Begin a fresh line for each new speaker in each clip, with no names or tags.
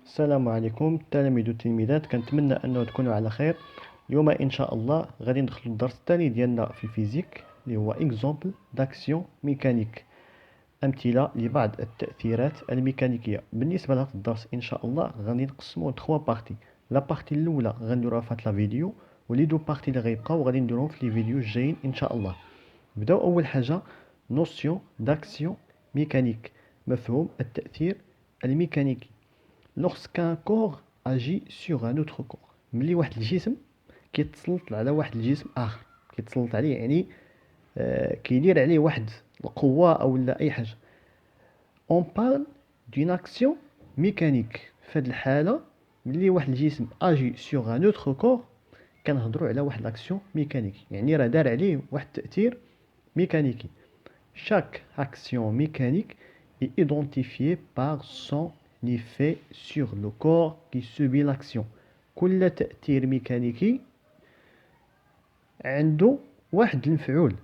السلام عليكم تلاميذ والتلميذات، كنتمنى انه تكونوا على خير. اليوم ان شاء الله غادي ندخلوا الدرس الثاني ديالنا في الفيزيك اللي هو اكزومبل داكسيون ميكانيك، امثله لبعض التاثيرات الميكانيكيه. بالنسبه لهذا الدرس ان شاء الله غادي نقسموه لثلاث بارتي. لا بارتي الاولى غنديروها في هاد لا فيديو، ولي دو بارتي اللي غيبقاو غادي نديروهم في لي فيديو الجايين ان شاء الله. نبداو اول حاجه، نوسيون داكسيون ميكانيك، مفهوم التاثير الميكانيكي. lorsqu'un corps agit sur un autre corps، ملي واحد الجسم كيتسلط على واحد الجسم اخر، كيتسلط عليه يعني كيدير عليه واحد القوه او لا اي حاجه. on parle d'une action mécanique. في هذه الحاله ملي واحد الجسم اجي sur un autre corps كنهضروا على واحد لاكسيون ميكانيك، يعني راه دار عليه واحد التاثير ميكانيكي. chaque action mécanique est identifiée par son effet sur le corps qui subit l'action. كل تأثير ميكانيكي عنده واحد المفعول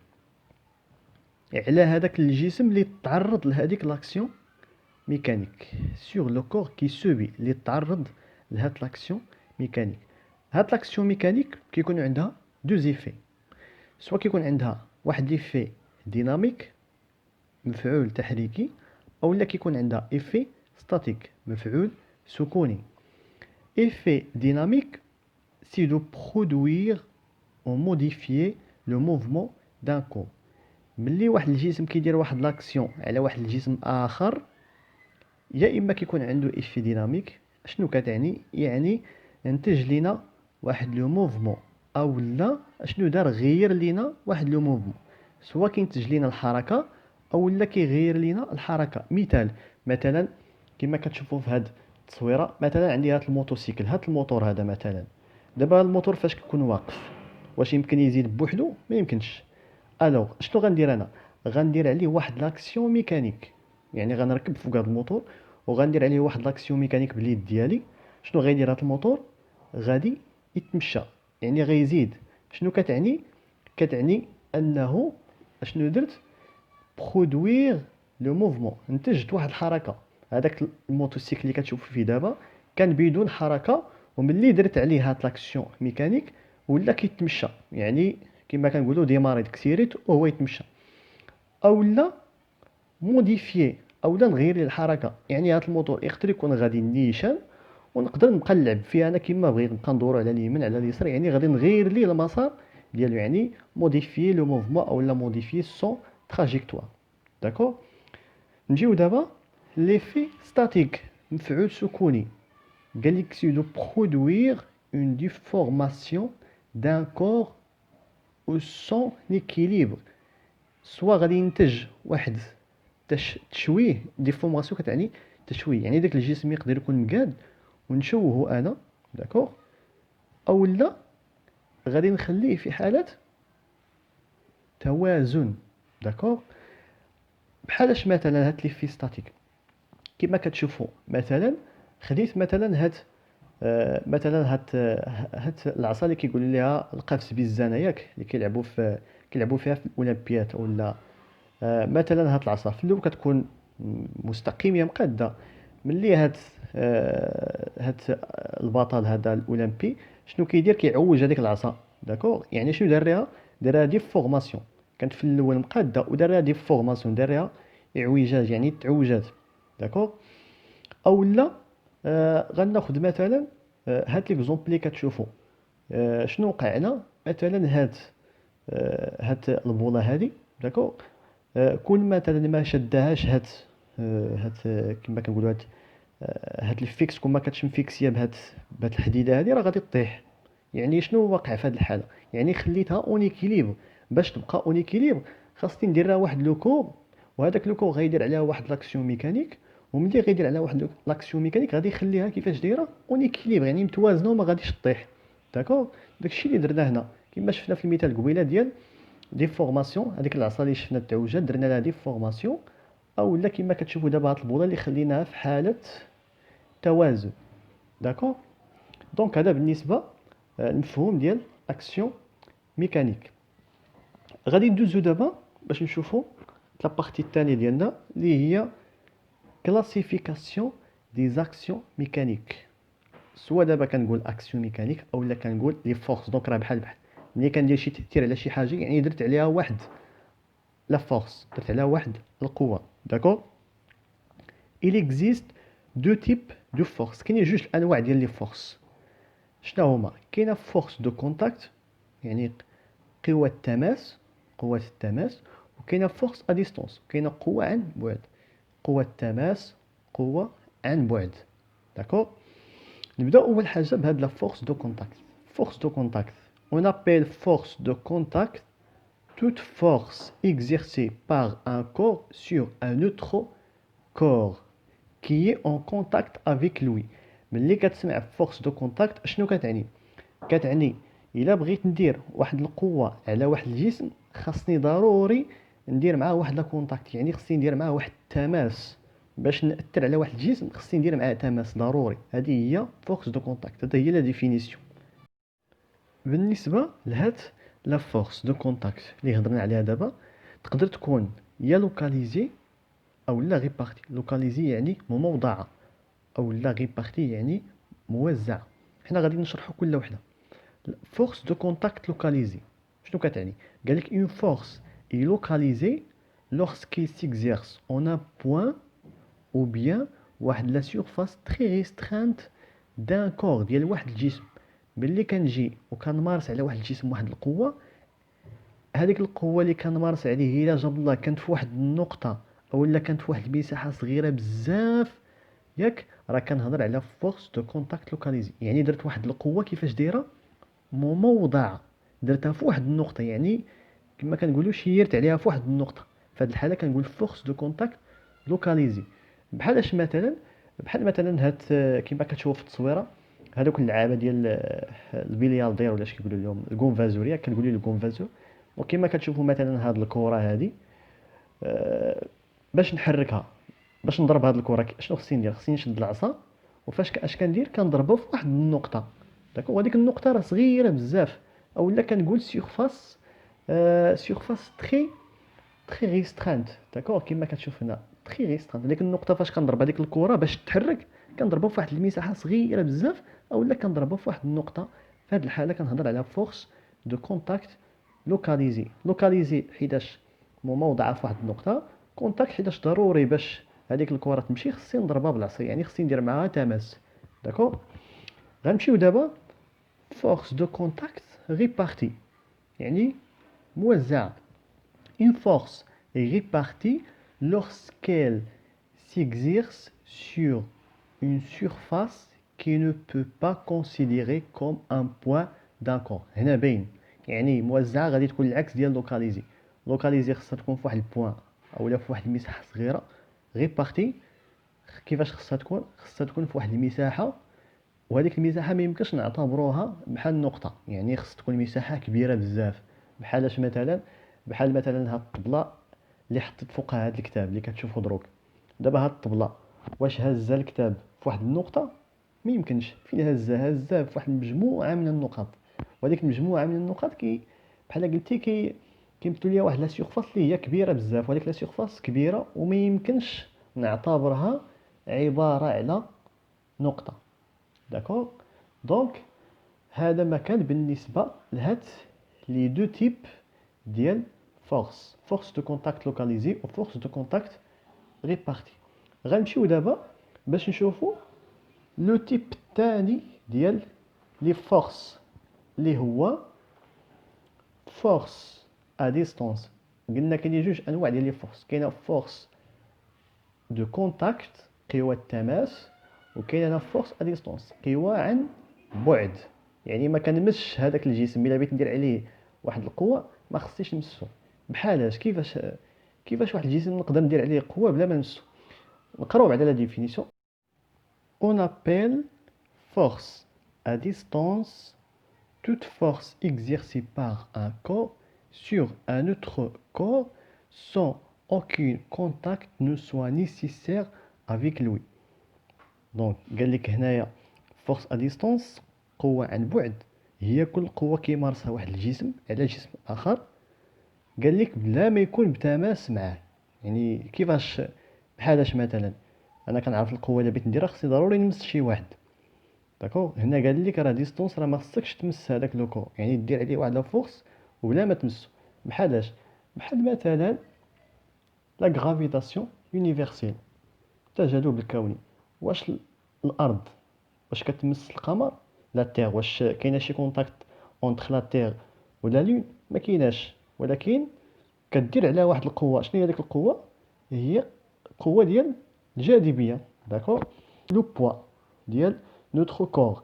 على هذاك الجسم اللي تعرض لهذيك لاكسيون ميكانيك. sur le corps qui subit، اللي تعرض لهاد لاكسيون ميكانيك. هاد لاكسيون ميكانيك كيكون عندها دو زيفي، سوا كيكون عندها واحد ليفي ديناميك مفعول تحريكي، او لا كيكون عندها ايفي ستاتيك مفعول سكوني. ايفي ديناميك سي دو برودوير او موديفيي لو موفمون دان كور. ملي واحد الجسم كيدير واحد لاكسيون على واحد الجسم اخر، يا اما كيكون عنده ايفي ديناميك. شنو كتعني؟ يعني انتج لينا واحد لو موفمون، او لا شنو دار؟ غير لينا واحد لو موفمون، سواء كينتج لينا الحركه او لا كيغير لينا الحركه. مثلا كما كتشوفوا في هاد التصويره، مثلا عندي هاد الموتوسيكل، هاد الموتور هذا مثلا. دابا الموتور فاش كيكون واقف واش يمكن يزيد بوحدو؟ ما يمكنش. الوغ شنو غندير انا؟ غندير عليه واحد لاكسيون ميكانيك، يعني غنركب فوق هذا الموتور وغندير عليه واحد لاكسيون ميكانيك باليد ديالي. شنو غيدير هذا الموتور؟ غادي يتمشى، يعني غيزيد. شنو كتعني؟ كتعني انه شنو درت؟ برودوير لو موفمون، انتجت واحد الحركه. هذاك الموتوسيكل اللي كتشوف فيه دابا كان بدون حركه، وملي درت عليه هاد لاكسيون ميكانيك ولا كيتمشى، يعني كما كنقولوا ديماري ديك سيريت وهو يتمشى. او لا موديفيي، او لا نغير ليه الحركه، يعني هذا الموتور يقدر يكون غادي نيشان ونقدر نبقى نلعب فيه انا كما بغيت، نبقى ندورو على اليمين على اليسار، يعني غادي نغير ليه المسار ديالو، يعني موديفيي لو موفمون او لا موديفيي سون تراجيكتوار. داكور. نجيو دابا ليفي ستاتيك، مفعول سكوني. قال لك سي دو برودوير اون ديفورماسيون دان كور او سون ايكيليبر. سوا غادي ينتج واحد تشويه. ديفورماسيون كتعني تشويه، يعني داك الجسم يقدر يكون مقاد ونشوهه انا، داكوغ، او لا غادي نخليه في حاله توازن. داكوغ. بحالاش مثلا هاد لي في ستاتيك كما كتشوفوا. مثلا خديت مثلا هاد مثلا هاد العصا اللي كيقولوا ليها القفز بالزانه، ياك اللي كيلعبوا فيها في الاولمبيات ولا. مثلا هاد العصا في الاول كتكون مستقيمه مقاده. ملي هاد البطل هذا الاولمبي شنو كيدير؟ كيعوج هذيك العصا. داكوغ. يعني شنو دار ليها؟ دارها ديفورماسيون. كانت في الاول مقاده ودارها ديفورماسيون، دارها اعوجاج، يعني تعوجات. داكوغ. او لا غناخذ مثلا هاد ليكزومبل اللي كتشوفوا. شنو وقع هنا؟ مثلا هاد البوله هادي، داكوغ. كون مثلا ما شدهاش هاد كما كنقولوا هاد الفيكس، كون ما كانتش مفيكسيه بهاد الحديده هادي راه غادي طيح. يعني شنو واقع في هاد الحاله؟ يعني خليتها اون ايكيليبر. باش تبقى اون ايكيليبر خاصني ندير لها واحد لو كور، وهذاك لو كور غيدير عليها واحد لاكسيون ميكانيك. وملي غيدير عليها واحد لاكسيون ميكانيك غادي يخليها كيفاش دايره اون ايكيليبر، يعني متوازنه وما غاديش طيح. داكوغ. داكشي اللي درنا هنا كما شفنا في المثال قبيله ديال ديفورماسيون. هذيك العصا اللي شفنا التعوجات درنا لها ديفورماسيون، او لا كما كتشوفوا دابا هاد البوله اللي خليناها في حاله توازن. داكوغ. دونك هذا بالنسبه المفهوم ديال اكسيون ميكانيك. غادي ندوزو دابا باش نشوفوا لا بارتي الثانيه ديالنا اللي هي كلاسيفيكاسيون des actions mécaniques. سوا دابا كنقول اكسيون ميكانيك اولا كنقول لي فورس. دونك راه بحال ملي كندير شي تأثير على شي حاجه يعني درت عليها واحد لا فورس، درت عليها واحد القوه. داكور. il existe deux types de force. كاينين جوج الانواع ديال لي فورس. شنو هما؟ كاينه فورس دو كونتاكت يعني قوه التماس، قوه التماس، وكاينه فورس ا ديستونس، كاينه قوه عن بعد. قوه التماس، قوه عن بعد. داكور. نبدا اول حاجه بهاد لا فورس دو كونتاكت. فورس دو كونتاكت on appelle force de contact toute force exercée par un corps sur un autre corps qui est en contact avec lui. ملي كتسمع فورس دو كونتاكت شنو كتعني؟ كتعني الا بغيت ندير واحد القوه على واحد الجسم خاصني ضروري ندير معاه واحد لا كونتاكت، يعني خصني ندير معاه واحد التماس. باش نأثر على واحد الجسم خصني ندير معاه تماس ضروري. هذه هي فورس دو كونتاكت، هذه هي لا ديفينيسيون. بالنسبه لهاد لا فورس دو كونتاكت اللي هضرنا عليها دابا، تقدر تكون يا لوكاليزي او لا ريبارتي. لوكاليزي يعني مموضعه، او لا ريبارتي يعني موزعه. حنا غادي نشرحوا كل وحده. فورس دو كونتاكت لوكاليزي شنو كتعني؟ قال لك une force est localisée lorsqu'il s'exerce en un point ou bien واحد لا surface très restreinte d'un corps ديال واحد الجسم. ملي كنجي وكنمارس على واحد الجسم واحد القوه، هذيك القوه اللي كنمارس عليه الا جاب الله كانت في واحد النقطه اولا كانت في واحد المساحه صغيره بزاف، ياك راه كنهضر على فورس دو كونتاكت لوكاليزي. يعني درت واحد القوه كيفاش دايره مموضعه، درتها في واحد النقطه، يعني كما كنقولوا شيرت عليها في واحد النقطه. في هذه الحاله كنقول فورس دو كونتاكت لوكاليزي. بحال اش مثلا؟ بحال مثلا هاد كما كتشوف في التصويره هذوك اللعابه ديال البلياردير ولا اش كيقولوا لهم الكونفازوريا، كنقولوا له الكونفازور. وكما كتشوفوا مثلا هاد الكره هادي، باش نحركها، باش نضرب هاد الكره شنو خصني ندير؟ خصني نشد العصا وفاش اش كندير كنضربها في واحد النقطه. داكوغ. وهذيك النقطه راه صغيره بزاف، اولا كنقول سيرفاس سيرفاس تري ريسترانت. داكوغ. كما كتشوف هنا تري ريسترانت. ديك النقطه فاش كنضرب هذيك الكره باش تتحرك كنضربها في واحد المساحه صغيره بزاف، اولا كنضربها في واحد النقطه. في هذه الحاله كنهضر على فورس دو كونتاكت لوكاليزي. لوكاليزي حيتاش موضعه في واحد النقطه، كونتاكت حيتاش ضروري باش هذيك الكره تمشي خصني نضربها بالعصا، يعني خصني ندير معاها تماس. داكوغ. غنمشيو دابا فورس دو كونتاكت ريبارتي يعني موزعه. Une force est répartie lorsqu'elle s'exerce sur une surface qui ne peut pas considérer comme un point d'un corps. هنا باين يعني موزعه غادي تكون العكس ديال لوكاليزي. لوكاليزي خصها تكون في واحد البوان اولا في واحد المساحه صغيره. ريبارتي كيفاش خصها تكون؟ خصها تكون في واحد المساحه، وهذيك المساحه ما يمكنش نعتبروها بحال نقطه، يعني خص تكون مساحه كبيره بزاف. بحال اش مثلا؟ بحال مثلا هاد الطبله اللي حطيت فوقها هاد الكتاب اللي كتشوفوا دروك. دابا هاد الطبله واش هزه الكتاب في واحد النقطه؟ ما يمكنش. فين هزه في واحد المجموعه من النقط، وهذيك المجموعه من النقط بحال قلتي كيمثلوا ليا واحد لا سيرفاس اللي هي كبيره بزاف، وهذيك لا سيرفاس كبيره وما يمكنش نعتبرها عباره على نقطه. داكوغ. دونك هذا ما كان بالنسبه لهاد لي دو تيب ديال فورس دو كونتاكت لوكاليزي و فورس دو كونتاكت ريبارتي. غنمشيو دابا باش نشوفو لو تيب الثاني ديال لي فورس اللي هو فورس ا ديستونس. قلنا كاينين جوج انواع ديال لي فورس، كاينه فورس دو كونتاكت قوى التماس، وكاينه فورس ا ديستونس قوى عن بعد. يعني ما كنمسش هذاك الجسم، الا بغيت ندير عليه واحد القوه ما خصنيش نمسو. بحالاش كيفاش واحد الجسم نقدر ندير عليه قوه بلا ما نمسو؟ نقراو بعدا لا ديفينيسيون. On appelle force à distance toute force exercée par un corps sur un autre corps sans aucun contact ne soit nécessaire avec lui. دونك قال لك هنايا فورس ا ديستونس قوه عن بعد هي كل قوه كيمارسها واحد الجسم على جسم اخر، قال لك بلا ما يكون بتماس معاه. يعني كيفاش؟ بحالاش مثلا انا كنعرف القوه اللي بغيت نديرها، خصني ضروري نمس شي واحد. داكوغ، هنا قال لك راه ديستونس، راه ما خصكش تمس هذاك لو كور، يعني دير عليه واحد لا فورس وبلا ما تمسو. بحالاش؟ بحال مثلا لا غرافيتاسيون يونيفرسيل، التجاذب الكوني. واش الارض واش كتمس القمر؟ لا تير، واش كاينه شي كونتاكت اونتر لا تير ولا لون؟ ما كايناش. ولكن كدير على واحد القوه. شنو هي ديك القوه؟ هي القوه ديال الجاذبيه. داكوغ، لو بوا ديال نوتر كور.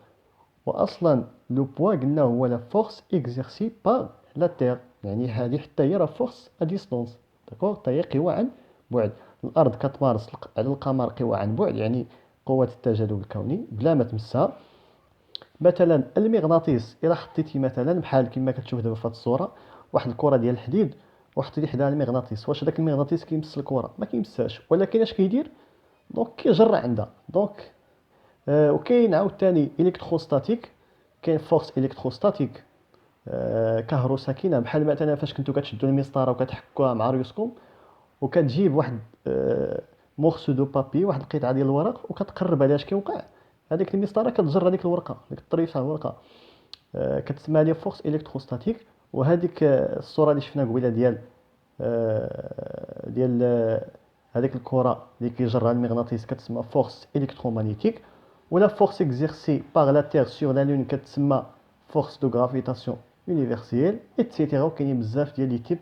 واصلا لو بوا قلنا هو لا فورس اكزيرسي بار لا تير، يعني هذه حتى هي راه فورس ا ديستونس. داكوغ، حتى هي قوى عن بعد. الارض كتمارس على القمر قوى عن بعد، يعني قوة التجاذب الكوني بلا ما تمسها. مثلا المغناطيس، الا حطيتي مثلا بحال كما كتشوف دابا في هذه الصوره واحد الكره ديال الحديد وحطيتي حداها المغناطيس، واش داك المغناطيس كيمس الكره؟ ما كيمسهاش. ولكن اش كيدير؟ دونك كيجر عندها. دونك وكاين عاوتاني الكتروستاتيك، كاين فورس الكتروستاتيك كهروساكنه. بحال مثلا فاش كنتو كتشدوا المسطره وكتحكوها مع ريوسكم، وكتجيب واحد مورسو دو بابي، واحد القطعه ديال الورق، وكتقرب عليها. اش كيوقع؟ هذيك المسطره كتجر هذيك الورقه، ديك الطريفه الورقه، كتسمى لي فورس الكتروستاتيك. وهذيك الصوره اللي شفنا قبيله ديال ديال هذيك الكره اللي كيجرها المغناطيس كتسمى فورس الكترومagnétique. ولا فورس اكزيرسي باغ لا تير سور لا لون كتسمى فورس دو غرافيتاسيون يونيفرسيل ايتترا. وكاينين بزاف ديال لي تيب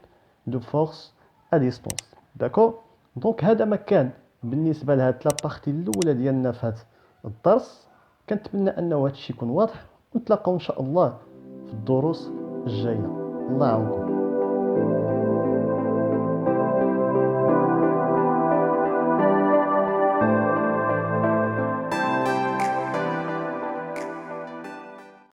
دو فورس ا ديستونس. داكور. دونك هذا ما كان بالنسبه لهاد لا بارتي الاولى ديالنا في هذا الدرس. كنتمنى انه هذا الشيء يكون واضح، ونتلاقاو ان شاء الله في الدروس الجايه. الله يعاونكم.